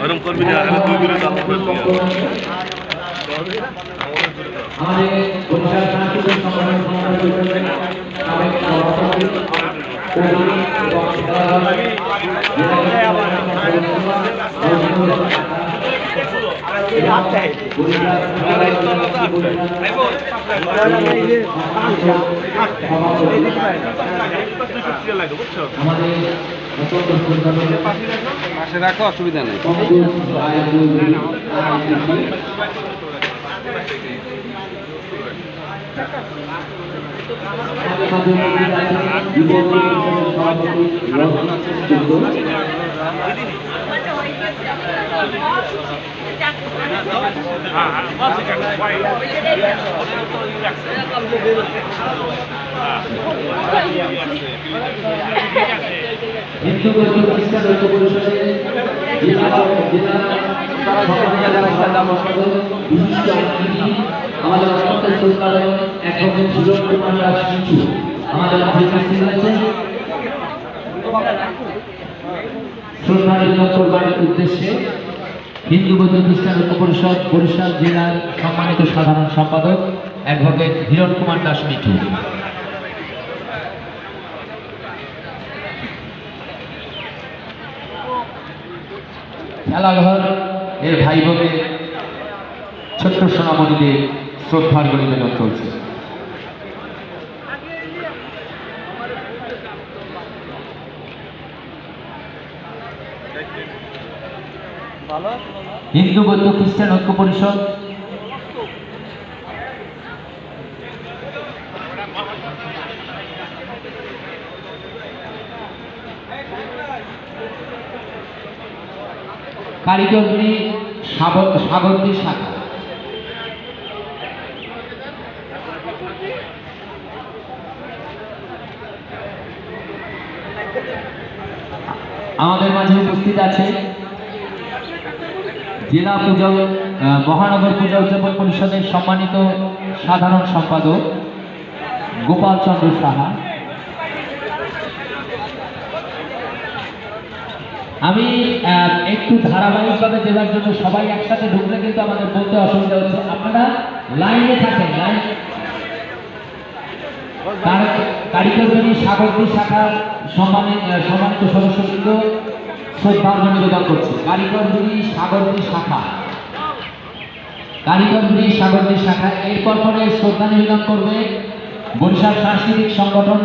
ওরকম করবি না, আগে তুই বিরোধ পাশে রাখো, অসুবিধা নেই। হিন্দু খ্রিস্টান ঐক্য পরিষদের আমাদের আমাদের উদ্দেশ্যে হিন্দু বৌদ্ধ খ্রিস্টান ঐক্য পরিষদ বরিশাল জেলার সম্মানিত সাধারণ সম্পাদক অ্যাডভোকেট হিরণ কুমার দাস মিঠু। খেলাঘর এর ভাই বোনের ছোট্ট সোনামণিদের শ্রদ্ধার নিবেদন চলছে। হিন্দু বৌদ্ধ খ্রিস্টান ঐক্য পরিষদ কারিগরি সাগরদী শাখা আমাদের মাঝে উপস্থিত আছে জেলা পূজা মহানগর পূজা উদযাপন পরিষদের সম্মানিত সাধারণ সম্পাদক গোপাল চন্দ্র সাহা। আমি একটু ধারাবাহিকভাবে দেওয়ার জন্য সবাই একসাথে ঢুকলে কিন্তু আমাদের বলতে অসুবিধা হচ্ছে, আপনারা লাইনে থাকেন। কারিগরি সাগরদী শাখার সম্মানিত সদস্যবৃন্দ শ্রদ্ধার্ঘ্য নিবেদন করছে। কারিগরি সাগরদী শাখা এরপর পরে শ্রদ্ধা নিবেদন করবে বরিশাল সাংস্কৃতিক সংগঠন